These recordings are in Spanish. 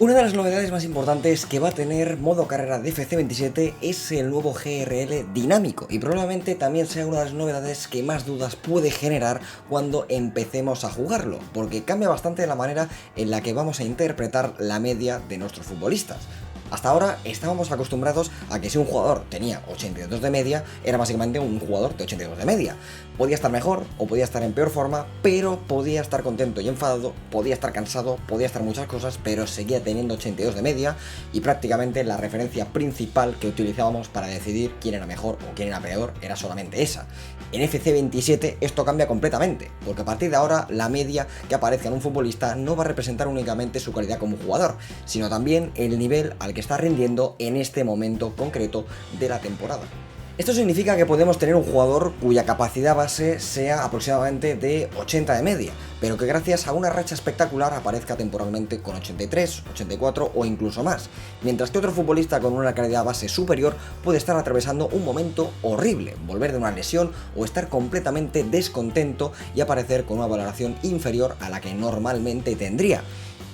Una de las novedades más importantes que va a tener modo carrera de FC27 es el nuevo GRL dinámico y probablemente también sea una de las novedades que más dudas puede generar cuando empecemos a jugarlo, porque cambia bastante la manera en la que vamos a interpretar la media de nuestros futbolistas. Hasta ahora estábamos acostumbrados a que si un jugador tenía 82 de media, era básicamente un jugador de 82 de media. Podía estar mejor o podía estar en peor forma, pero podía estar contento y enfadado, podía estar cansado, podía estar muchas cosas, pero seguía teniendo 82 de media y prácticamente la referencia principal que utilizábamos para decidir quién era mejor o quién era peor era solamente esa. En FC27 esto cambia completamente, porque a partir de ahora la media que aparezca en un futbolista no va a representar únicamente su calidad como jugador, sino también el nivel al que está rindiendo en este momento concreto de la temporada. Esto significa que podemos tener un jugador cuya capacidad base sea aproximadamente de 80 de media, pero que gracias a una racha espectacular aparezca temporalmente con 83, 84 o incluso más, mientras que otro futbolista con una calidad base superior puede estar atravesando un momento horrible, volver de una lesión o estar completamente descontento y aparecer con una valoración inferior a la que normalmente tendría.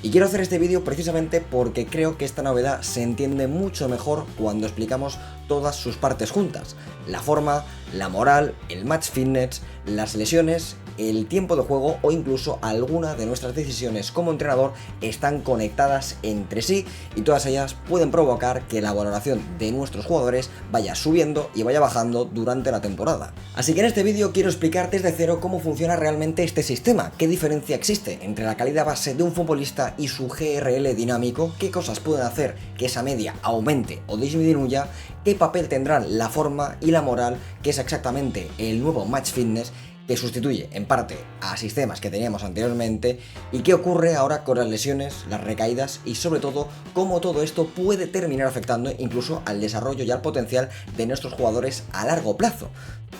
Y quiero hacer este vídeo precisamente porque creo que esta novedad se entiende mucho mejor cuando explicamos todas sus partes juntas. La forma, la moral, el match fitness, las lesiones, el tiempo de juego o incluso alguna de nuestras decisiones como entrenador están conectadas entre sí y todas ellas pueden provocar que la valoración de nuestros jugadores vaya subiendo y vaya bajando durante la temporada. Así que en este vídeo quiero explicar desde cero cómo funciona realmente este sistema, qué diferencia existe entre la calidad base de un futbolista y su GRL dinámico, qué cosas pueden hacer que esa media aumente o disminuya, qué papel tendrán la forma y la moral, que es exactamente el nuevo match fitness que sustituye en parte a sistemas que teníamos anteriormente, y qué ocurre ahora con las lesiones, las recaídas y sobre todo cómo todo esto puede terminar afectando incluso al desarrollo y al potencial de nuestros jugadores a largo plazo.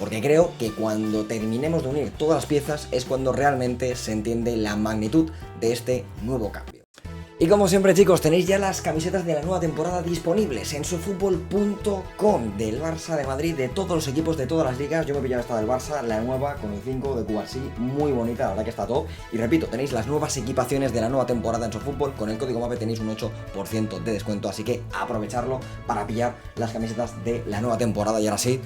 Porque creo que cuando terminemos de unir todas las piezas es cuando realmente se entiende la magnitud de este nuevo cambio. Y como siempre, chicos, tenéis ya las camisetas de la nueva temporada disponibles en sofutbol.com del Barça, de Madrid, de todos los equipos, de todas las ligas. Yo me he pillado esta del Barça, la nueva, con el 5 de Cubarsí, muy bonita, la verdad que está top. Y repito, tenéis las nuevas equipaciones de la nueva temporada en Sofutbol, con el código MAPE tenéis un 8% de descuento, así que aprovecharlo para pillar las camisetas de la nueva temporada. Y ahora sí,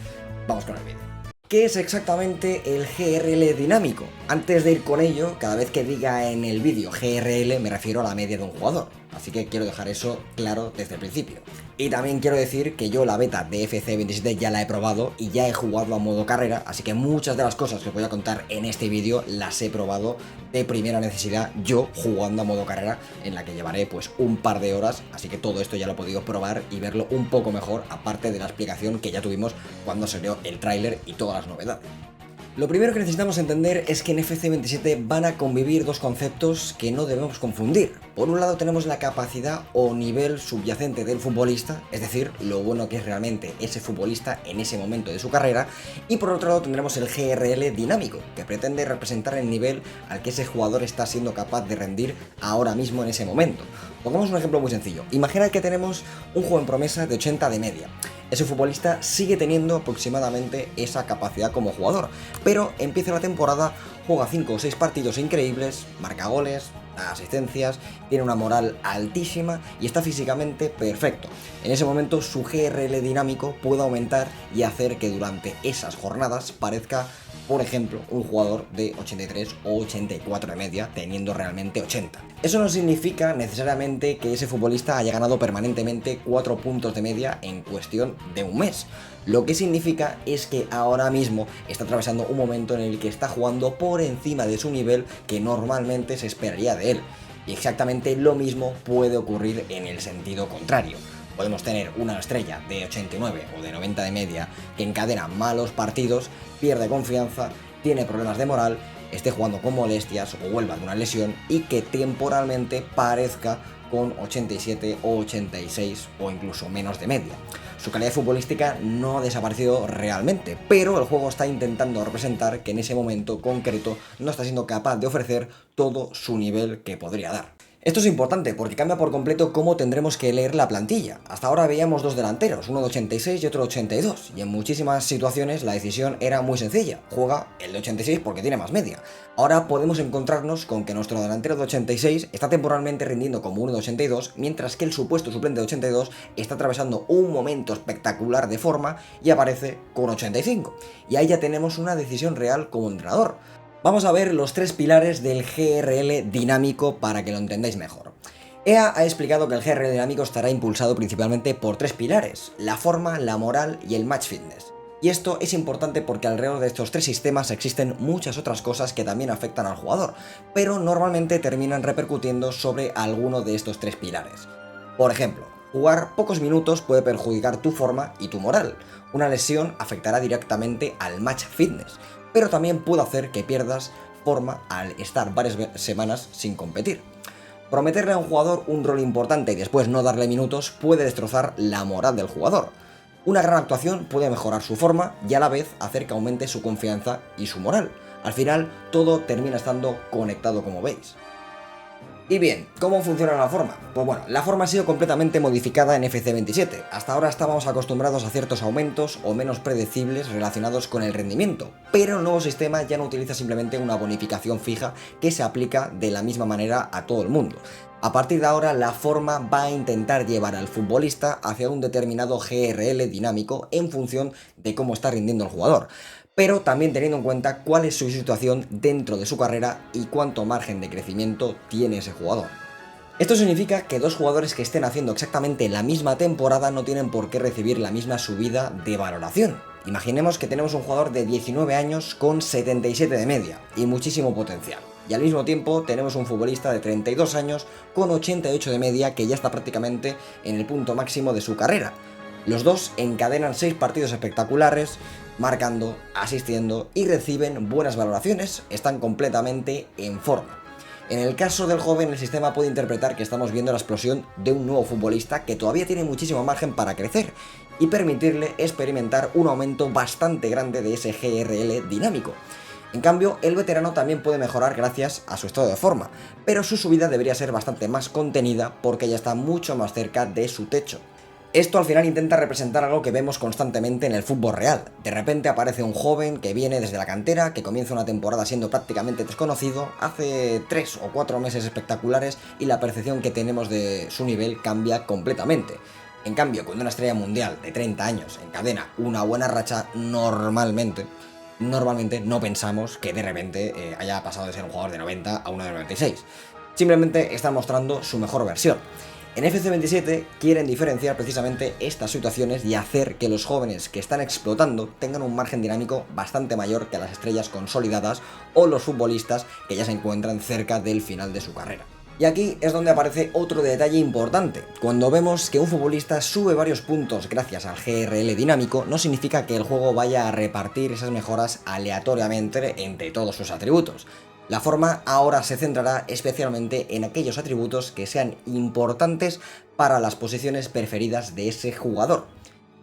vamos con el vídeo. ¿Qué es exactamente el GRL dinámico? Antes de ir con ello, cada vez que diga en el vídeo GRL me refiero a la media de un jugador, así que quiero dejar eso claro desde el principio. Y también quiero decir que yo la beta de FC27 ya la he probado y ya he jugado a modo carrera, así que muchas de las cosas que os voy a contar en este vídeo las he probado de primera necesidad yo jugando a modo carrera, en la que llevaré pues un par de horas, así que todo esto ya lo he podido probar y verlo un poco mejor, aparte de la explicación que ya tuvimos cuando salió el tráiler y todas las novedades. Lo primero que necesitamos entender es que en FC27 van a convivir dos conceptos que no debemos confundir. Por un lado tenemos la capacidad o nivel subyacente del futbolista, es decir, lo bueno que es realmente ese futbolista en ese momento de su carrera, y por otro lado tendremos el GRL dinámico, que pretende representar el nivel al que ese jugador está siendo capaz de rendir ahora mismo en ese momento. Pongamos un ejemplo muy sencillo. Imaginad que tenemos un joven promesa de 80 de media. Ese futbolista sigue teniendo aproximadamente esa capacidad como jugador, pero empieza la temporada, juega 5 o 6 partidos increíbles, marca goles, da asistencias, tiene una moral altísima y está físicamente perfecto. En ese momento su GRL dinámico puede aumentar y hacer que durante esas jornadas parezca, por ejemplo, un jugador de 83 o 84 de media, teniendo realmente 80. Eso no significa necesariamente que ese futbolista haya ganado permanentemente 4 puntos de media en cuestión de un mes. Lo que significa es que ahora mismo está atravesando un momento en el que está jugando por encima de su nivel que normalmente se esperaría de él. Y exactamente lo mismo puede ocurrir en el sentido contrario. Podemos tener una estrella de 89 o de 90 de media que encadena malos partidos, pierde confianza, tiene problemas de moral, esté jugando con molestias o vuelva de una lesión y que temporalmente parezca con 87 o 86 o incluso menos de media. Su calidad futbolística no ha desaparecido realmente, pero el juego está intentando representar que en ese momento concreto no está siendo capaz de ofrecer todo su nivel que podría dar. Esto es importante porque cambia por completo cómo tendremos que leer la plantilla. Hasta ahora veíamos dos delanteros, uno de 86 y otro de 82, y en muchísimas situaciones la decisión era muy sencilla: juega el de 86 porque tiene más media. Ahora podemos encontrarnos con que nuestro delantero de 86 está temporalmente rindiendo como uno de 82, mientras que el supuesto suplente de 82 está atravesando un momento espectacular de forma y aparece con 85. Y ahí ya tenemos una decisión real como entrenador. Vamos a ver los tres pilares del GRL dinámico para que lo entendáis mejor. EA ha explicado que el GRL dinámico estará impulsado principalmente por tres pilares: la forma, la moral y el match fitness. Y esto es importante porque alrededor de estos tres sistemas existen muchas otras cosas que también afectan al jugador, pero normalmente terminan repercutiendo sobre alguno de estos tres pilares. Por ejemplo, jugar pocos minutos puede perjudicar tu forma y tu moral. Una lesión afectará directamente al match fitness, pero también puede hacer que pierdas forma al estar varias semanas sin competir. Prometerle a un jugador un rol importante y después no darle minutos puede destrozar la moral del jugador. Una gran actuación puede mejorar su forma y a la vez hacer que aumente su confianza y su moral. Al final, todo termina estando conectado, como veis. Y bien, ¿cómo funciona la forma? Pues bueno, la forma ha sido completamente modificada en FC27. Hasta ahora estábamos acostumbrados a ciertos aumentos o menos predecibles relacionados con el rendimiento, pero el nuevo sistema ya no utiliza simplemente una bonificación fija que se aplica de la misma manera a todo el mundo. A partir de ahora, la forma va a intentar llevar al futbolista hacia un determinado GRL dinámico en función de cómo está rindiendo el jugador, pero también teniendo en cuenta cuál es su situación dentro de su carrera y cuánto margen de crecimiento tiene ese jugador. Esto significa que dos jugadores que estén haciendo exactamente la misma temporada no tienen por qué recibir la misma subida de valoración. Imaginemos que tenemos un jugador de 19 años con 77 de media y muchísimo potencial, y al mismo tiempo tenemos un futbolista de 32 años con 88 de media que ya está prácticamente en el punto máximo de su carrera. Los dos encadenan 6 partidos espectaculares, marcando, asistiendo y reciben buenas valoraciones, están completamente en forma. En el caso del joven, el sistema puede interpretar que estamos viendo la explosión de un nuevo futbolista que todavía tiene muchísimo margen para crecer y permitirle experimentar un aumento bastante grande de ese GRL dinámico. En cambio, el veterano también puede mejorar gracias a su estado de forma, pero su subida debería ser bastante más contenida porque ya está mucho más cerca de su techo. Esto al final intenta representar algo que vemos constantemente en el fútbol real. De repente aparece un joven que viene desde la cantera, que comienza una temporada siendo prácticamente desconocido, hace 3 o 4 meses espectaculares y la percepción que tenemos de su nivel cambia completamente. En cambio, cuando una estrella mundial de 30 años encadena una buena racha, normalmente no pensamos que de repente haya pasado de ser un jugador de 90 a uno de 96. Simplemente está mostrando su mejor versión. En FC27 quieren diferenciar precisamente estas situaciones y hacer que los jóvenes que están explotando tengan un margen dinámico bastante mayor que las estrellas consolidadas o los futbolistas que ya se encuentran cerca del final de su carrera. Y aquí es donde aparece otro detalle importante. Cuando vemos que un futbolista sube varios puntos gracias al GRL dinámico, no significa que el juego vaya a repartir esas mejoras aleatoriamente entre todos sus atributos. La forma ahora se centrará especialmente en aquellos atributos que sean importantes para las posiciones preferidas de ese jugador.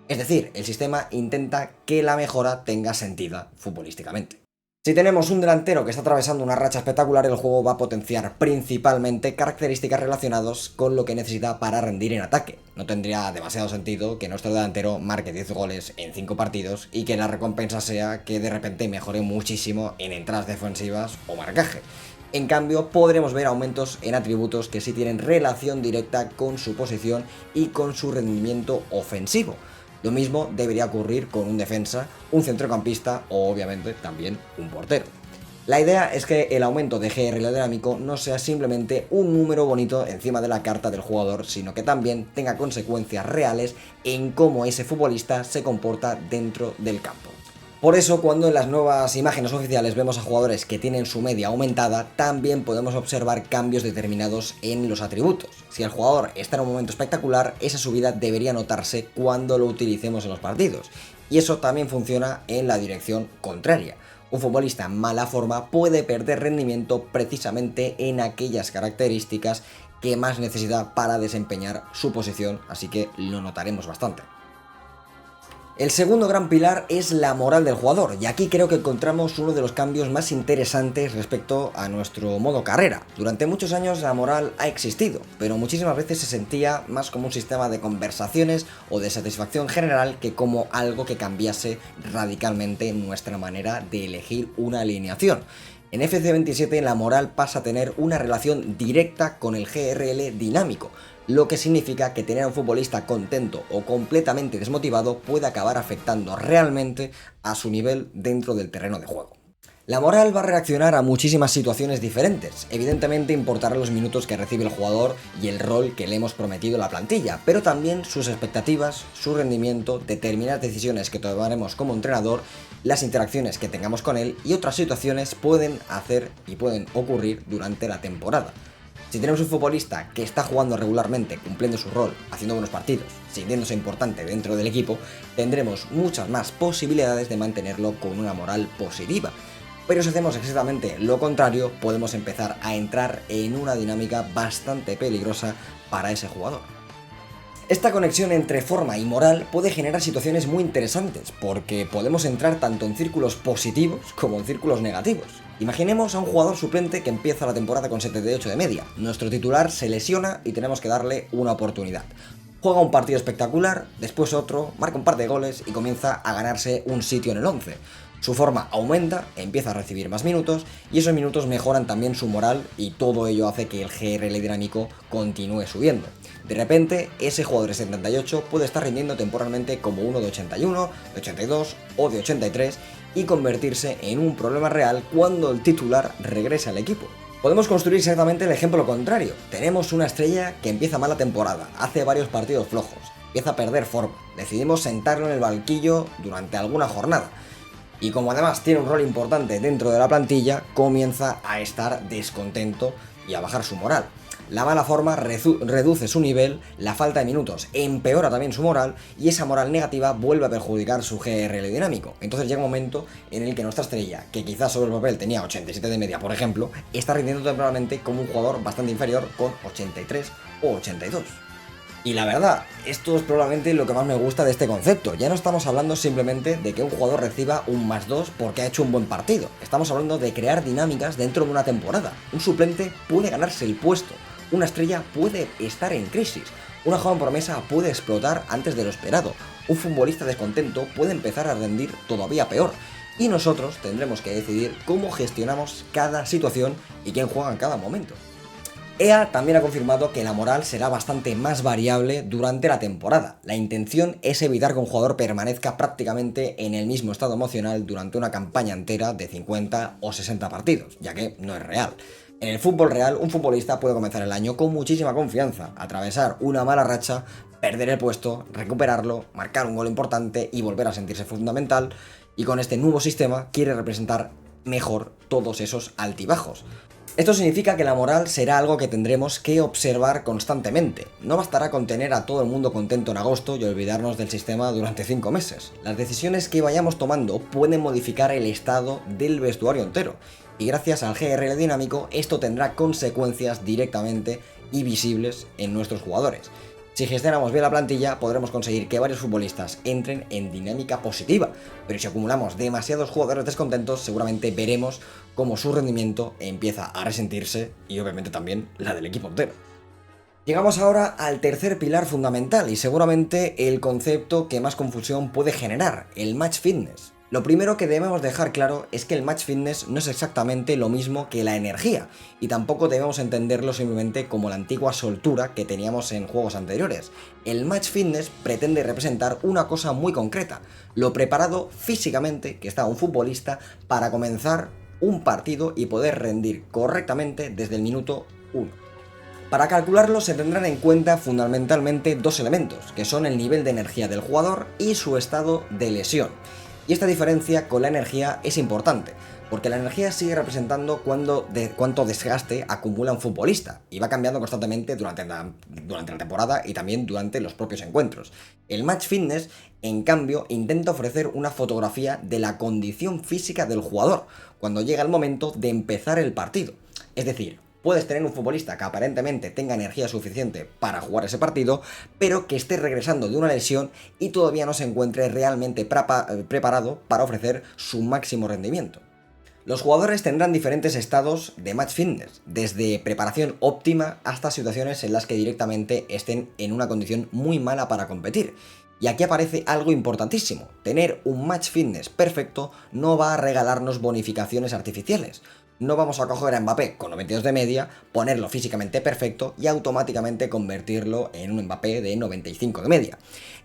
Es decir, el sistema intenta que la mejora tenga sentido futbolísticamente. Si tenemos un delantero que está atravesando una racha espectacular, el juego va a potenciar principalmente características relacionadas con lo que necesita para rendir en ataque. No tendría demasiado sentido que nuestro delantero marque 10 goles en 5 partidos y que la recompensa sea que de repente mejore muchísimo en entradas defensivas o marcaje. En cambio, podremos ver aumentos en atributos que sí tienen relación directa con su posición y con su rendimiento ofensivo. Lo mismo debería ocurrir con un defensa, un centrocampista o obviamente también un portero. La idea es que el aumento de GRL dinámico no sea simplemente un número bonito encima de la carta del jugador, sino que también tenga consecuencias reales en cómo ese futbolista se comporta dentro del campo. Por eso, cuando en las nuevas imágenes oficiales vemos a jugadores que tienen su media aumentada, también podemos observar cambios determinados en los atributos. Si el jugador está en un momento espectacular, esa subida debería notarse cuando lo utilicemos en los partidos. Y eso también funciona en la dirección contraria. Un futbolista en mala forma puede perder rendimiento precisamente en aquellas características que más necesita para desempeñar su posición, así que lo notaremos bastante. El segundo gran pilar es la moral del jugador, y aquí creo que encontramos uno de los cambios más interesantes respecto a nuestro modo carrera. Durante muchos años la moral ha existido, pero muchísimas veces se sentía más como un sistema de conversaciones o de satisfacción general que como algo que cambiase radicalmente nuestra manera de elegir una alineación. En FC27 la moral pasa a tener una relación directa con el GRL dinámico, lo que significa que tener a un futbolista contento o completamente desmotivado puede acabar afectando realmente a su nivel dentro del terreno de juego. La moral va a reaccionar a muchísimas situaciones diferentes. Evidentemente importará los minutos que recibe el jugador y el rol que le hemos prometido a la plantilla, pero también sus expectativas, su rendimiento, determinadas decisiones que tomaremos como entrenador, las interacciones que tengamos con él y otras situaciones pueden hacer y pueden ocurrir durante la temporada. Si tenemos un futbolista que está jugando regularmente, cumpliendo su rol, haciendo buenos partidos, sintiéndose importante dentro del equipo, tendremos muchas más posibilidades de mantenerlo con una moral positiva. Pero si hacemos exactamente lo contrario, podemos empezar a entrar en una dinámica bastante peligrosa para ese jugador. Esta conexión entre forma y moral puede generar situaciones muy interesantes, porque podemos entrar tanto en círculos positivos como en círculos negativos. Imaginemos a un jugador suplente que empieza la temporada con 78 de media. Nuestro titular se lesiona y tenemos que darle una oportunidad. Juega un partido espectacular, después otro, marca un par de goles y comienza a ganarse un sitio en el 11. Su forma aumenta, empieza a recibir más minutos y esos minutos mejoran también su moral y todo ello hace que el GRL dinámico continúe subiendo. De repente, ese jugador de 78 puede estar rindiendo temporalmente como uno de 81, de 82 o de 83 y convertirse en un problema real cuando el titular regrese al equipo. Podemos construir exactamente el ejemplo contrario. Tenemos una estrella que empieza mal la temporada, hace varios partidos flojos, empieza a perder forma, decidimos sentarlo en el banquillo durante alguna jornada. Y como además tiene un rol importante dentro de la plantilla, comienza a estar descontento y a bajar su moral. La mala forma reduce su nivel, la falta de minutos empeora también su moral y esa moral negativa vuelve a perjudicar su GRL dinámico. Entonces llega un momento en el que nuestra estrella, que quizás sobre el papel tenía 87 de media por ejemplo, está rindiendo temporalmente como un jugador bastante inferior con 83 o 82. Y la verdad, esto es probablemente lo que más me gusta de este concepto. Ya no estamos hablando simplemente de que un jugador reciba un +2 porque ha hecho un buen partido. Estamos hablando de crear dinámicas dentro de una temporada. Un suplente puede ganarse el puesto. Una estrella puede estar en crisis. Una joven promesa puede explotar antes de lo esperado. Un futbolista descontento puede empezar a rendir todavía peor. Y nosotros tendremos que decidir cómo gestionamos cada situación y quién juega en cada momento. EA también ha confirmado que la moral será bastante más variable durante la temporada. La intención es evitar que un jugador permanezca prácticamente en el mismo estado emocional durante una campaña entera de 50 o 60 partidos, ya que no es real. En el fútbol real, un futbolista puede comenzar el año con muchísima confianza, atravesar una mala racha, perder el puesto, recuperarlo, marcar un gol importante y volver a sentirse fundamental, y con este nuevo sistema quiere representar mejor todos esos altibajos. Esto significa que la moral será algo que tendremos que observar constantemente. No bastará con tener a todo el mundo contento en agosto y olvidarnos del sistema durante 5 meses. Las decisiones que vayamos tomando pueden modificar el estado del vestuario entero. Y gracias al GRL dinámico, esto tendrá consecuencias directamente y visibles en nuestros jugadores. Si gestionamos bien la plantilla, podremos conseguir que varios futbolistas entren en dinámica positiva, pero si acumulamos demasiados jugadores descontentos, seguramente veremos cómo su rendimiento empieza a resentirse y obviamente también la del equipo entero. Llegamos ahora al tercer pilar fundamental y seguramente el concepto que más confusión puede generar, el match fitness. Lo primero que debemos dejar claro es que el match fitness no es exactamente lo mismo que la energía, y tampoco debemos entenderlo simplemente como la antigua soltura que teníamos en juegos anteriores. El match fitness pretende representar una cosa muy concreta, lo preparado físicamente que está un futbolista para comenzar un partido y poder rendir correctamente desde el minuto 1. Para calcularlo se tendrán en cuenta fundamentalmente dos elementos, que son el nivel de energía del jugador y su estado de lesión. Y esta diferencia con la energía es importante, porque la energía sigue representando cuánto desgaste acumula un futbolista, y va cambiando constantemente durante la temporada y también durante los propios encuentros. El match fitness, en cambio, intenta ofrecer una fotografía de la condición física del jugador, cuando llega el momento de empezar el partido. Es decir, Puedes tener un futbolista que aparentemente tenga energía suficiente para jugar ese partido, pero que esté regresando de una lesión y todavía no se encuentre realmente preparado para ofrecer su máximo rendimiento. Los jugadores tendrán diferentes estados de match fitness, desde preparación óptima hasta situaciones en las que directamente estén en una condición muy mala para competir. Y aquí aparece algo importantísimo: tener un match fitness perfecto no va a regalarnos bonificaciones artificiales. No vamos a coger a Mbappé con 92 de media, ponerlo físicamente perfecto y automáticamente convertirlo en un Mbappé de 95 de media.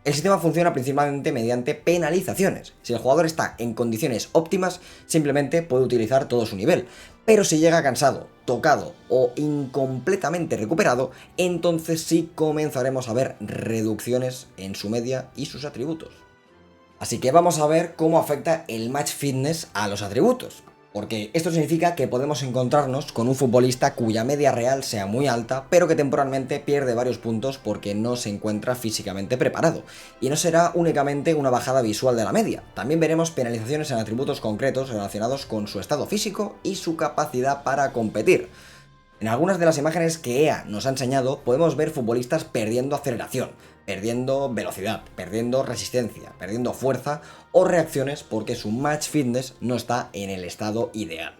El sistema funciona principalmente mediante penalizaciones. Si el jugador está en condiciones óptimas, simplemente puede utilizar todo su nivel. Pero si llega cansado, tocado o incompletamente recuperado, entonces sí comenzaremos a ver reducciones en su media y sus atributos. Así que vamos a ver cómo afecta el match fitness a los atributos. Porque esto significa que podemos encontrarnos con un futbolista cuya media real sea muy alta, pero que temporalmente pierde varios puntos porque no se encuentra físicamente preparado. Y no será únicamente una bajada visual de la media, también veremos penalizaciones en atributos concretos relacionados con su estado físico y su capacidad para competir. En algunas de las imágenes que EA nos ha enseñado podemos ver futbolistas perdiendo aceleración, perdiendo velocidad, perdiendo resistencia, perdiendo fuerza o reacciones porque su match fitness no está en el estado ideal.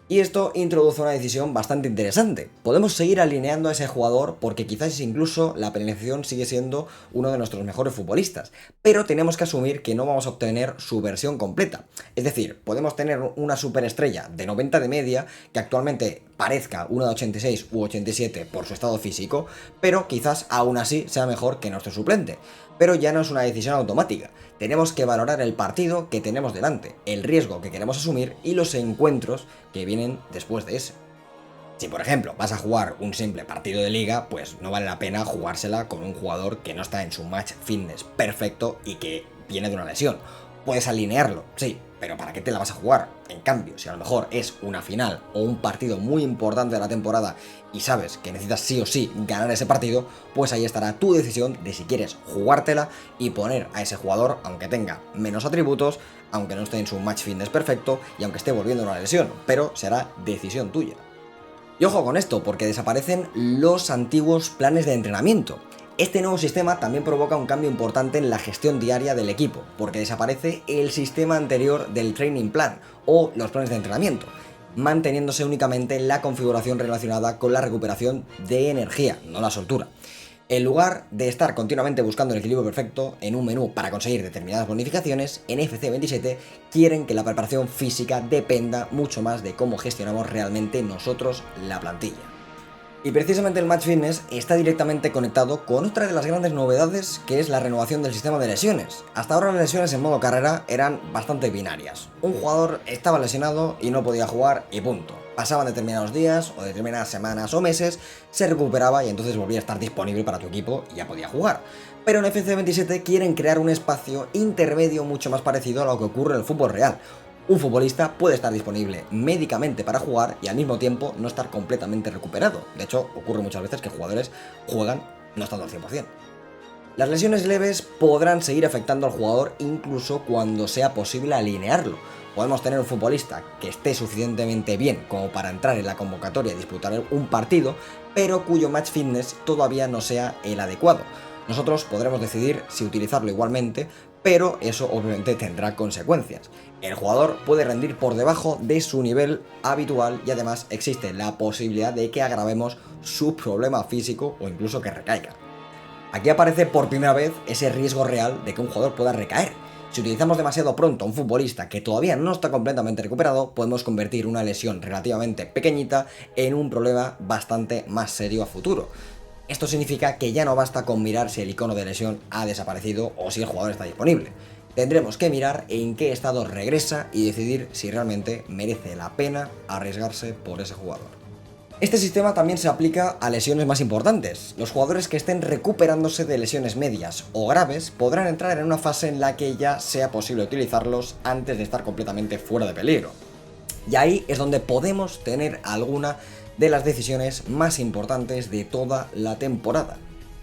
Y esto introduce una decisión bastante interesante. Podemos seguir alineando a ese jugador porque quizás incluso la penalización sigue siendo uno de nuestros mejores futbolistas, pero tenemos que asumir que no vamos a obtener su versión completa. Es decir, podemos tener una superestrella de 90 de media que actualmente parezca una de 86 u 87 por su estado físico, pero quizás aún así sea mejor que nuestro suplente. Pero ya no es una decisión automática. Tenemos que valorar el partido que tenemos delante, el riesgo que queremos asumir y los encuentros que vienen después de ese. Si por ejemplo vas a jugar un simple partido de liga, pues no vale la pena jugársela con un jugador que no está en su match fitness perfecto y que viene de una lesión. Puedes alinearlo, sí, pero ¿para qué te la vas a jugar? En cambio, si a lo mejor es una final o un partido muy importante de la temporada y sabes que necesitas sí o sí ganar ese partido, pues ahí estará tu decisión de si quieres jugártela y poner a ese jugador, aunque tenga menos atributos, aunque no esté en su match fitness perfecto y aunque esté volviendo a una lesión, pero será decisión tuya. Y ojo con esto, porque desaparecen los antiguos planes de entrenamiento. Este nuevo sistema también provoca un cambio importante en la gestión diaria del equipo, porque desaparece el sistema anterior del training plan o los planes de entrenamiento, manteniéndose únicamente la configuración relacionada con la recuperación de energía, no la soltura. En lugar de estar continuamente buscando el equilibrio perfecto en un menú para conseguir determinadas bonificaciones, en FC27 quieren que la preparación física dependa mucho más de cómo gestionamos realmente nosotros la plantilla. Y precisamente el Match Fitness está directamente conectado con otra de las grandes novedades, que es la renovación del sistema de lesiones. Hasta ahora las lesiones en modo carrera eran bastante binarias. Un jugador estaba lesionado y no podía jugar y punto. Pasaban determinados días o determinadas semanas o meses, se recuperaba y entonces volvía a estar disponible para tu equipo y ya podía jugar. Pero en FC27 quieren crear un espacio intermedio mucho más parecido a lo que ocurre en el fútbol real. Un futbolista puede estar disponible médicamente para jugar y al mismo tiempo no estar completamente recuperado. De hecho, ocurre muchas veces que jugadores juegan no estando al 100%. Las lesiones leves podrán seguir afectando al jugador incluso cuando sea posible alinearlo. Podemos tener un futbolista que esté suficientemente bien como para entrar en la convocatoria y disputar un partido, pero cuyo match fitness todavía no sea el adecuado. Nosotros podremos decidir si utilizarlo igualmente, pero eso obviamente tendrá consecuencias. El jugador puede rendir por debajo de su nivel habitual y además existe la posibilidad de que agravemos su problema físico o incluso que recaiga. Aquí aparece por primera vez ese riesgo real de que un jugador pueda recaer. Si utilizamos demasiado pronto a un futbolista que todavía no está completamente recuperado, podemos convertir una lesión relativamente pequeñita en un problema bastante más serio a futuro. Esto significa que ya no basta con mirar si el icono de lesión ha desaparecido o si el jugador está disponible. Tendremos que mirar en qué estado regresa y decidir si realmente merece la pena arriesgarse por ese jugador. Este sistema también se aplica a lesiones más importantes. Los jugadores que estén recuperándose de lesiones medias o graves podrán entrar en una fase en la que ya sea posible utilizarlos antes de estar completamente fuera de peligro. Y ahí es donde podemos tener alguna de las decisiones más importantes de toda la temporada.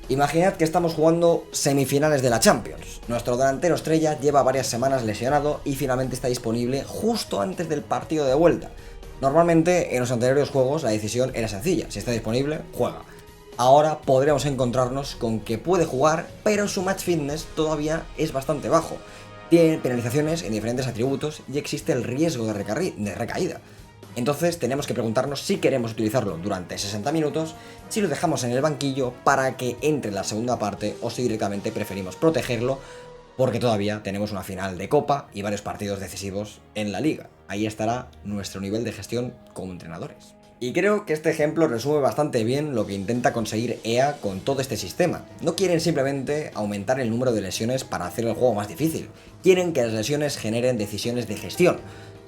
Imaginad que estamos jugando semifinales de la Champions. Nuestro delantero estrella lleva varias semanas lesionado y finalmente está disponible justo antes del partido de vuelta. Normalmente en los anteriores juegos la decisión era sencilla, si está disponible, juega. Ahora podríamos encontrarnos con que puede jugar, pero su match fitness todavía es bastante bajo. Tiene penalizaciones en diferentes atributos y existe el riesgo de recaída. Entonces tenemos que preguntarnos si queremos utilizarlo durante 60 minutos, si lo dejamos en el banquillo para que entre en la segunda parte o si directamente preferimos protegerlo porque todavía tenemos una final de Copa y varios partidos decisivos en la Liga. Ahí estará nuestro nivel de gestión como entrenadores. Y creo que este ejemplo resume bastante bien lo que intenta conseguir EA con todo este sistema. No quieren simplemente aumentar el número de lesiones para hacer el juego más difícil, quieren que las lesiones generen decisiones de gestión,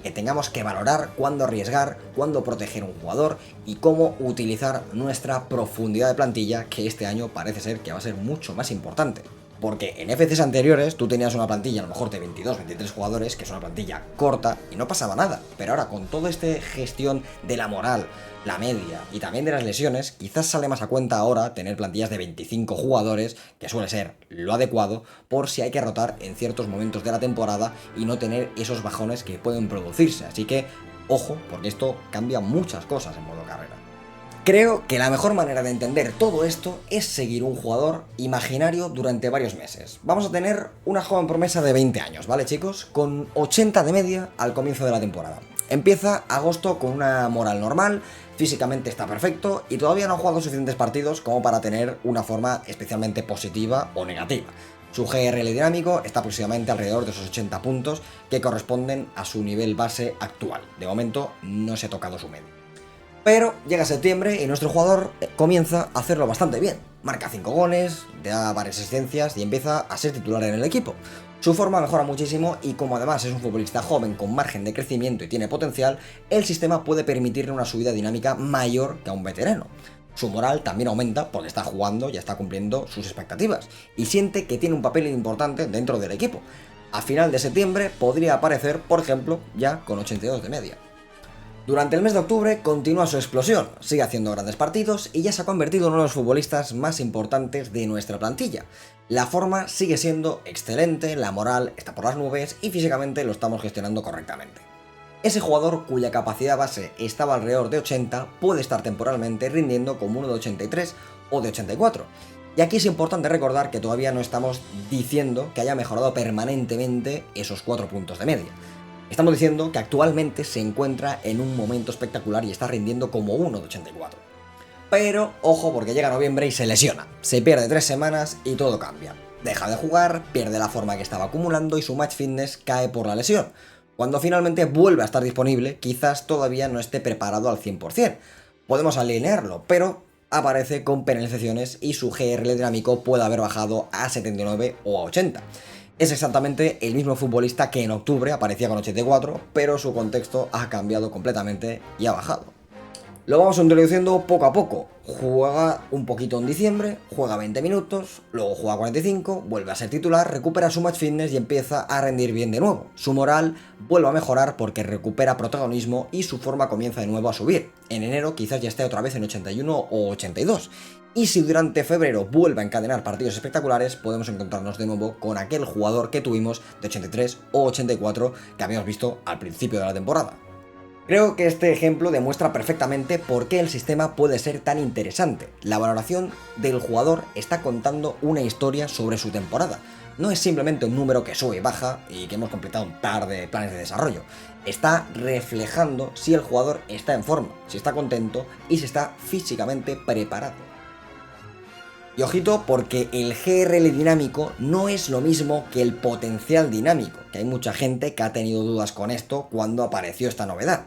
que tengamos que valorar cuándo arriesgar, cuándo proteger a un jugador y cómo utilizar nuestra profundidad de plantilla, que este año parece ser que va a ser mucho más importante. Porque en FCs anteriores tú tenías una plantilla a lo mejor de 22, 23 jugadores, que es una plantilla corta y no pasaba nada. Pero ahora con toda esta gestión de la moral, la media y también de las lesiones, quizás sale más a cuenta ahora tener plantillas de 25 jugadores, que suele ser lo adecuado, por si hay que rotar en ciertos momentos de la temporada y no tener esos bajones que pueden producirse. Así que, ojo, porque esto cambia muchas cosas en modo carrera. Creo que la mejor manera de entender todo esto es seguir un jugador imaginario durante varios meses. Vamos a tener una joven promesa de 20 años, ¿vale, chicos? Con 80 de media al comienzo de la temporada. Empieza agosto con una moral normal, físicamente está perfecto y todavía no ha jugado suficientes partidos como para tener una forma especialmente positiva o negativa. Su GRL dinámico está aproximadamente alrededor de esos 80 puntos que corresponden a su nivel base actual. De momento no se ha tocado su media. Pero llega septiembre y nuestro jugador comienza a hacerlo bastante bien. Marca 5 goles, da varias asistencias y empieza a ser titular en el equipo. Su forma mejora muchísimo y como además es un futbolista joven con margen de crecimiento y tiene potencial, el sistema puede permitirle una subida dinámica mayor que a un veterano. Su moral también aumenta porque está jugando y está cumpliendo sus expectativas y siente que tiene un papel importante dentro del equipo. A final de septiembre podría aparecer, por ejemplo, ya con 82 de media. Durante el mes de octubre continúa su explosión, sigue haciendo grandes partidos y ya se ha convertido en uno de los futbolistas más importantes de nuestra plantilla. La forma sigue siendo excelente, la moral está por las nubes y físicamente lo estamos gestionando correctamente. Ese jugador cuya capacidad base estaba alrededor de 80 puede estar temporalmente rindiendo como uno de 83 o de 84. Y aquí es importante recordar que todavía no estamos diciendo que haya mejorado permanentemente esos 4 puntos de media. Estamos diciendo que actualmente se encuentra en un momento espectacular y está rindiendo como uno de 84. Pero, ojo, porque llega noviembre y se lesiona. Se pierde 3 semanas y todo cambia. Deja de jugar, pierde la forma que estaba acumulando y su match fitness cae por la lesión. Cuando finalmente vuelve a estar disponible, quizás todavía no esté preparado al 100%. Podemos alinearlo, pero aparece con penalizaciones y su GRL dinámico puede haber bajado a 79 o a 80. Es exactamente el mismo futbolista que en octubre aparecía con 84, pero su contexto ha cambiado completamente y ha bajado. Lo vamos introduciendo poco a poco. Juega un poquito en diciembre, juega 20 minutos, luego juega 45, vuelve a ser titular, recupera su match fitness y empieza a rendir bien de nuevo. Su moral vuelve a mejorar porque recupera protagonismo y su forma comienza de nuevo a subir. En enero quizás ya esté otra vez en 81 o 82. Y si durante febrero vuelve a encadenar partidos espectaculares, podemos encontrarnos de nuevo con aquel jugador que tuvimos de 83 o 84 que habíamos visto al principio de la temporada. Creo que este ejemplo demuestra perfectamente por qué el sistema puede ser tan interesante. La valoración del jugador está contando una historia sobre su temporada. No es simplemente un número que sube y baja y que hemos completado un par de planes de desarrollo. Está reflejando si el jugador está en forma, si está contento y si está físicamente preparado. Y ojito porque el GRL dinámico no es lo mismo que el potencial dinámico, que hay mucha gente que ha tenido dudas con esto cuando apareció esta novedad.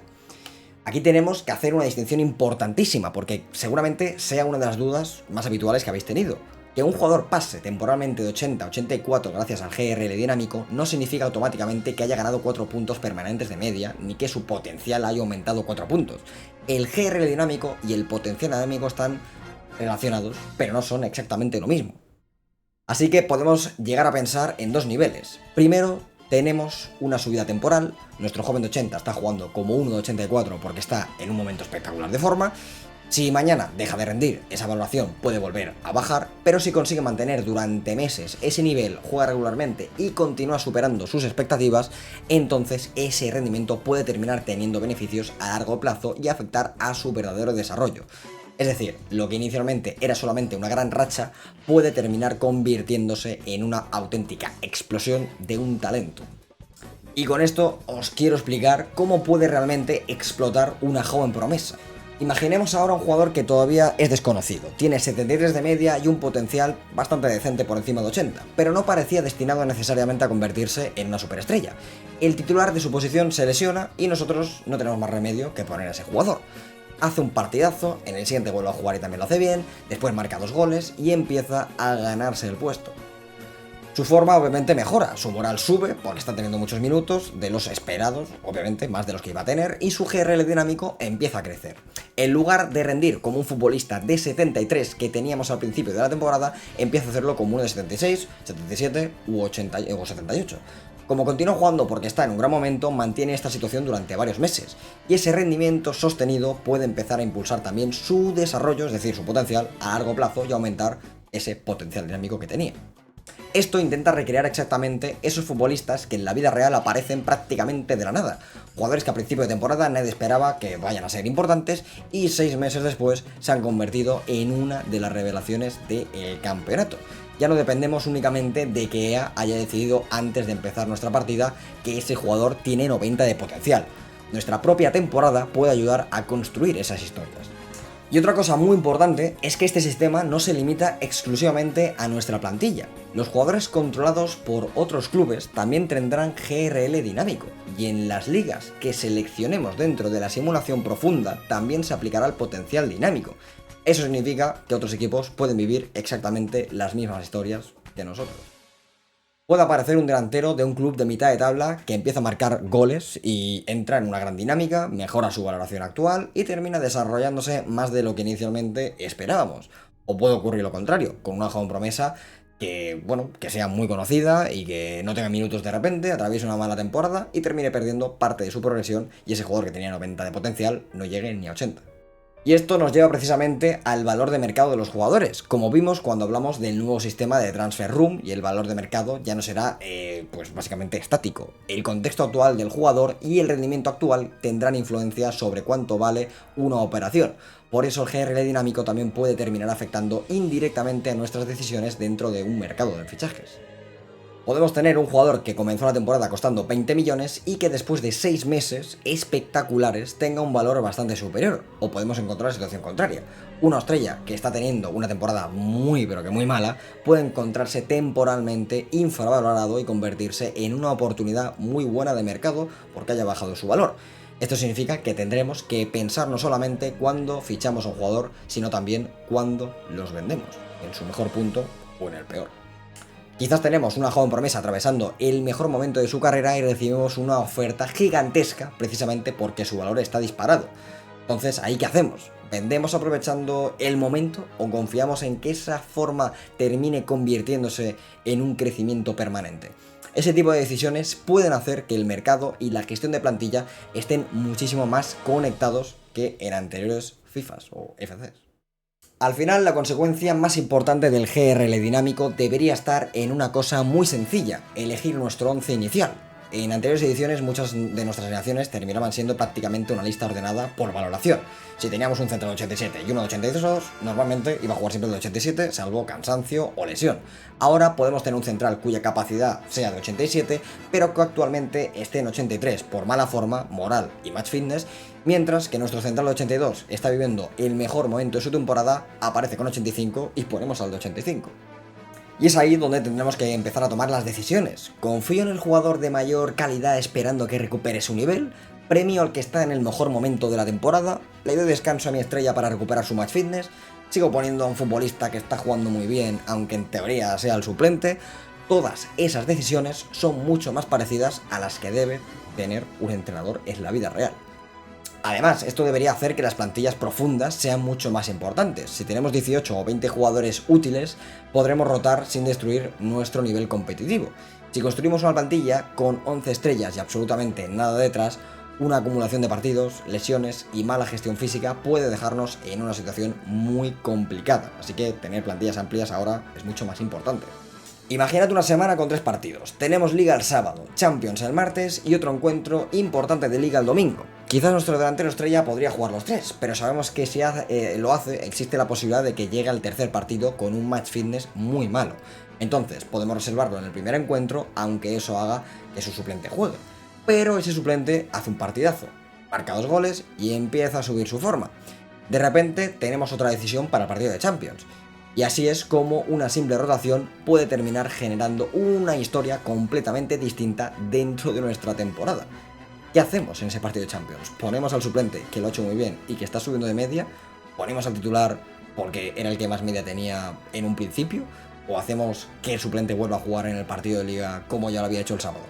Aquí tenemos que hacer una distinción importantísima porque seguramente sea una de las dudas más habituales que habéis tenido. Que un jugador pase temporalmente de 80 a 84 gracias al GRL dinámico no significa automáticamente que haya ganado 4 puntos permanentes de media ni que su potencial haya aumentado 4 puntos. El GRL dinámico y el potencial dinámico están relacionados, pero no son exactamente lo mismo. Así que podemos llegar a pensar en dos niveles. Primero, tenemos una subida temporal, nuestro joven de 80 está jugando como uno de 84 porque está en un momento espectacular de forma, Si mañana deja de rendir, esa valoración puede volver a bajar, pero si consigue mantener durante meses ese nivel, juega regularmente y continúa superando sus expectativas, entonces ese rendimiento puede terminar teniendo beneficios a largo plazo y afectar a su verdadero desarrollo. Es decir, lo que inicialmente era solamente una gran racha puede terminar convirtiéndose en una auténtica explosión de un talento. Y con esto os quiero explicar cómo puede realmente explotar una joven promesa. Imaginemos ahora un jugador que todavía es desconocido, tiene 73 de media y un potencial bastante decente por encima de 80, pero no parecía destinado necesariamente a convertirse en una superestrella. El titular de su posición se lesiona y nosotros no tenemos más remedio que poner a ese jugador. Hace un partidazo, en el siguiente vuelve a jugar y también lo hace bien, después marca 2 goles y empieza a ganarse el puesto. Su forma obviamente mejora, su moral sube porque está teniendo muchos minutos, de los esperados, obviamente, más de los que iba a tener, y su GRL dinámico empieza a crecer. En lugar de rendir como un futbolista de 73 que teníamos al principio de la temporada, empieza a hacerlo como uno de 76, 77 u 80 o 78. Como continúa jugando porque está en un gran momento, mantiene esta situación durante varios meses, y ese rendimiento sostenido puede empezar a impulsar también su desarrollo, es decir, su potencial a largo plazo y aumentar ese potencial dinámico que tenía. Esto intenta recrear exactamente esos futbolistas que en la vida real aparecen prácticamente de la nada. Jugadores que a principio de temporada nadie esperaba que vayan a ser importantes y 6 meses después se han convertido en una de las revelaciones del campeonato. Ya no dependemos únicamente de que EA haya decidido antes de empezar nuestra partida que ese jugador tiene 90 de potencial. Nuestra propia temporada puede ayudar a construir esas historias. Y otra cosa muy importante es que este sistema no se limita exclusivamente a nuestra plantilla. Los jugadores controlados por otros clubes también tendrán GRL dinámico, y en las ligas que seleccionemos dentro de la simulación profunda también se aplicará el potencial dinámico. Eso significa que otros equipos pueden vivir exactamente las mismas historias que nosotros. Puede aparecer un delantero de un club de mitad de tabla que empieza a marcar goles y entra en una gran dinámica, mejora su valoración actual y termina desarrollándose más de lo que inicialmente esperábamos. O puede ocurrir lo contrario, con una joven promesa que, que sea muy conocida y que no tenga minutos de repente, atraviese una mala temporada y termine perdiendo parte de su progresión y ese jugador que tenía 90 de potencial no llegue ni a 80. Y esto nos lleva precisamente al valor de mercado de los jugadores, como vimos cuando hablamos del nuevo sistema de Transfer Room, y el valor de mercado ya no será, pues básicamente estático. El contexto actual del jugador y el rendimiento actual tendrán influencia sobre cuánto vale una operación. Por eso el GRL dinámico también puede terminar afectando indirectamente a nuestras decisiones dentro de un mercado de fichajes. Podemos tener un jugador que comenzó la temporada costando 20 millones y que después de 6 meses espectaculares tenga un valor bastante superior, o podemos encontrar la situación contraria. Una estrella que está teniendo una temporada muy pero que muy mala puede encontrarse temporalmente infravalorado y convertirse en una oportunidad muy buena de mercado porque haya bajado su valor. Esto significa que tendremos que pensar no solamente cuando fichamos a un jugador, sino también cuando los vendemos, en su mejor punto o en el peor. Quizás tenemos una joven promesa atravesando el mejor momento de su carrera y recibimos una oferta gigantesca precisamente porque su valor está disparado. Entonces, ¿ahí qué hacemos? ¿Vendemos aprovechando el momento o confiamos en que esa forma termine convirtiéndose en un crecimiento permanente? Ese tipo de decisiones pueden hacer que el mercado y la gestión de plantilla estén muchísimo más conectados que en anteriores FIFAs o FCs. Al final, la consecuencia más importante del GRL dinámico debería estar en una cosa muy sencilla: elegir nuestro 11 inicial. En anteriores ediciones muchas de nuestras alineaciones terminaban siendo prácticamente una lista ordenada por valoración. Si teníamos un central de 87 y uno de 82, normalmente iba a jugar siempre el de 87, salvo cansancio o lesión. Ahora podemos tener un central cuya capacidad sea de 87, pero que actualmente esté en 83 por mala forma, moral y match fitness, mientras que nuestro central de 82 está viviendo el mejor momento de su temporada, aparece con 85 y ponemos al de 85. Y es ahí donde tendremos que empezar a tomar las decisiones. ¿Confío en el jugador de mayor calidad esperando que recupere su nivel? ¿Premio al que está en el mejor momento de la temporada? ¿Le doy descanso a mi estrella para recuperar su match fitness? ¿Sigo poniendo a un futbolista que está jugando muy bien, aunque en teoría sea el suplente? Todas esas decisiones son mucho más parecidas a las que debe tener un entrenador en la vida real. Además, esto debería hacer que las plantillas profundas sean mucho más importantes. Si tenemos 18 o 20 jugadores útiles, podremos rotar sin destruir nuestro nivel competitivo. Si construimos una plantilla con 11 estrellas y absolutamente nada detrás, Una acumulación de partidos, lesiones y mala gestión física puede dejarnos en una situación muy complicada, así que tener plantillas amplias ahora es mucho más importante. Imagínate una semana con 3 partidos. Tenemos Liga el sábado, Champions el martes y otro encuentro importante de Liga el domingo. Quizás nuestro delantero estrella podría jugar los 3, pero sabemos que si lo hace, existe la posibilidad de que llegue al tercer partido con un match fitness muy malo. Entonces, podemos reservarlo en el primer encuentro, aunque eso haga que su suplente juegue. Pero ese suplente hace un partidazo, marca 2 goles y empieza a subir su forma. De repente, tenemos otra decisión para el partido de Champions. Y así es como una simple rotación puede terminar generando una historia completamente distinta dentro de nuestra temporada. ¿Qué hacemos en ese partido de Champions? ¿Ponemos al suplente, que lo ha hecho muy bien y que está subiendo de media? ¿Ponemos al titular porque era el que más media tenía en un principio? ¿O hacemos que el suplente vuelva a jugar en el partido de liga como ya lo había hecho el sábado?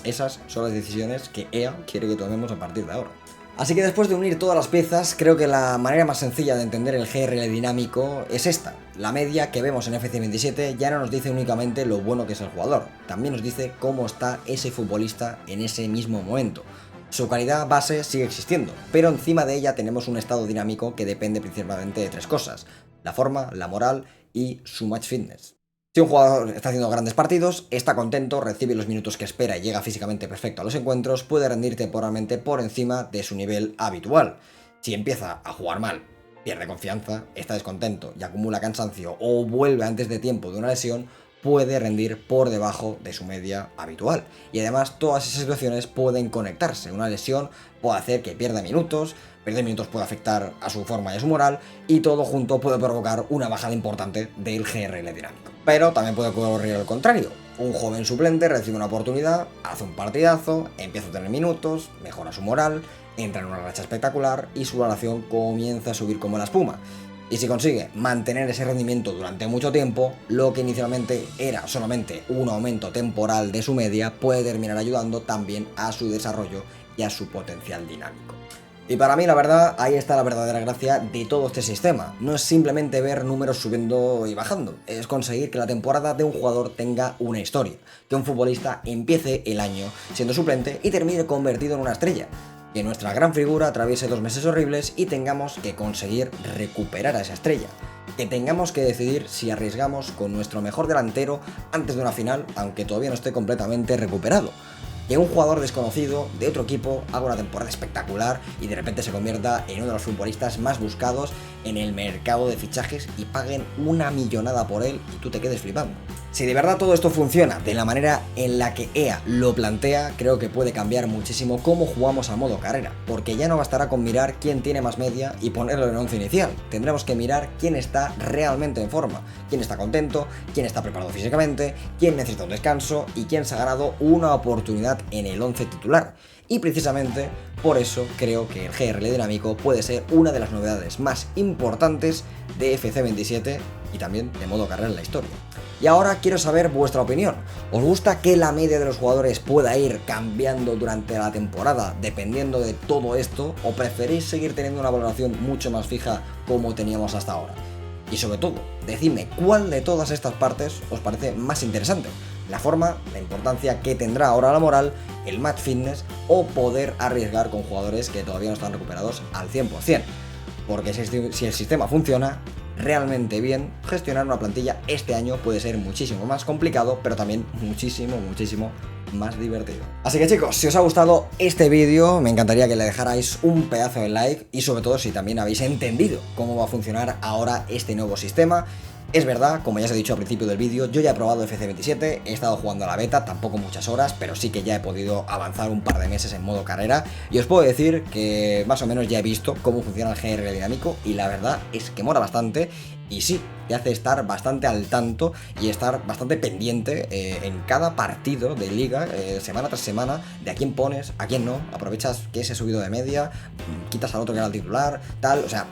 Esas son las decisiones que EA quiere que tomemos a partir de ahora. Así que después de unir todas las piezas, creo que la manera más sencilla de entender el GRL dinámico es esta. La media que vemos en FC27 ya no nos dice únicamente lo bueno que es el jugador, también nos dice cómo está ese futbolista en ese mismo momento. Su calidad base sigue existiendo, pero encima de ella tenemos un estado dinámico que depende principalmente de 3 cosas: la forma, la moral y su match fitness. Si un jugador está haciendo grandes partidos, está contento, recibe los minutos que espera y llega físicamente perfecto a los encuentros, puede rendir temporalmente por encima de su nivel habitual. Si empieza a jugar mal, pierde confianza, está descontento y acumula cansancio o vuelve antes de tiempo de una lesión, puede rendir por debajo de su media habitual. Y además todas esas situaciones pueden conectarse. Una lesión puede hacer que pierda minutos, perder minutos puede afectar a su forma y a su moral, y todo junto puede provocar una bajada importante del GRL dinámico. Pero también puede ocurrir al contrario. Un joven suplente recibe una oportunidad, hace un partidazo, empieza a tener minutos, mejora su moral, entra en una racha espectacular y su valoración comienza a subir como la espuma. Y si consigue mantener ese rendimiento durante mucho tiempo, lo que inicialmente era solamente un aumento temporal de su media puede terminar ayudando también a su desarrollo y a su potencial dinámico. Y para mí, la verdad, ahí está la verdadera gracia de todo este sistema. No es simplemente ver números subiendo y bajando, es conseguir que la temporada de un jugador tenga una historia, que un futbolista empiece el año siendo suplente y termine convertido en una estrella, que nuestra gran figura atraviese 2 meses horribles y tengamos que conseguir recuperar a esa estrella, que tengamos que decidir si arriesgamos con nuestro mejor delantero antes de una final, aunque todavía no esté completamente recuperado. Que un jugador desconocido de otro equipo haga una temporada espectacular y de repente se convierta en uno de los futbolistas más buscados en el mercado de fichajes y paguen una millonada por él y tú te quedes flipando. Si de verdad todo esto funciona de la manera en la que EA lo plantea, creo que puede cambiar muchísimo cómo jugamos a modo carrera, porque ya no bastará con mirar quién tiene más media y ponerlo en 11 inicial. Tendremos que mirar quién está realmente en forma, quién está contento, quién está preparado físicamente, quién necesita un descanso y quién se ha ganado una oportunidad en el 11 titular. Y precisamente por eso creo que el GRL dinámico puede ser una de las novedades más importantes de FC27 y también de modo carrera en la historia. Y ahora quiero saber vuestra opinión. ¿Os gusta que la media de los jugadores pueda ir cambiando durante la temporada dependiendo de todo esto? ¿O preferís seguir teniendo una valoración mucho más fija como teníamos hasta ahora? Y sobre todo, decidme cuál de todas estas partes os parece más interesante. La forma, la importancia que tendrá ahora la moral, el match fitness o poder arriesgar con jugadores que todavía no están recuperados al 100%. Porque si el sistema funciona realmente bien, gestionar una plantilla este año puede ser muchísimo más complicado, pero también muchísimo más divertido. Así que chicos, si os ha gustado este vídeo, me encantaría que le dejarais un pedazo de like y sobre todo si también habéis entendido cómo va a funcionar ahora este nuevo sistema. Es verdad, como ya os he dicho al principio del vídeo, yo ya he probado FC27, he estado jugando a la beta, tampoco muchas horas, pero sí que ya he podido avanzar un par de meses en modo carrera y os puedo decir que más o menos ya he visto cómo funciona el GRL dinámico y la verdad es que mola bastante y sí, te hace estar bastante al tanto y estar bastante pendiente en cada partido de liga, semana tras semana, de a quién pones, a quién no, aprovechas que ese subido de media, quitas al otro que era el titular, tal, o sea,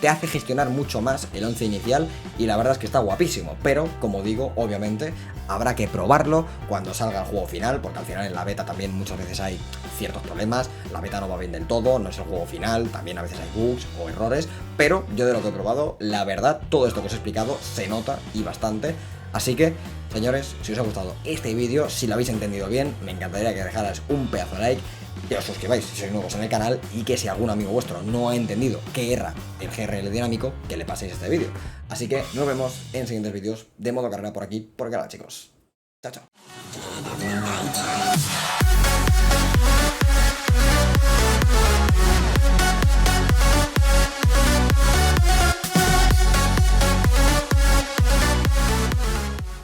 te hace gestionar mucho más el 11 inicial y la verdad es que está guapísimo, pero como digo, obviamente habrá que probarlo cuando salga el juego final, porque al final en la beta también muchas veces hay ciertos problemas, la beta no va bien del todo, no es el juego final, también a veces hay bugs o errores, pero yo de lo que he probado, la verdad, todo esto que os he explicado se nota y bastante, así que señores, si os ha gustado este vídeo, si lo habéis entendido bien, me encantaría que dejarais un pedazo de like que os suscribáis si sois nuevos en el canal y que si algún amigo vuestro no ha entendido qué era el GRL dinámico, que le paséis este vídeo. Así que nos vemos en siguientes vídeos de modo carrera por aquí, por el canal, chicos. Chao, chao.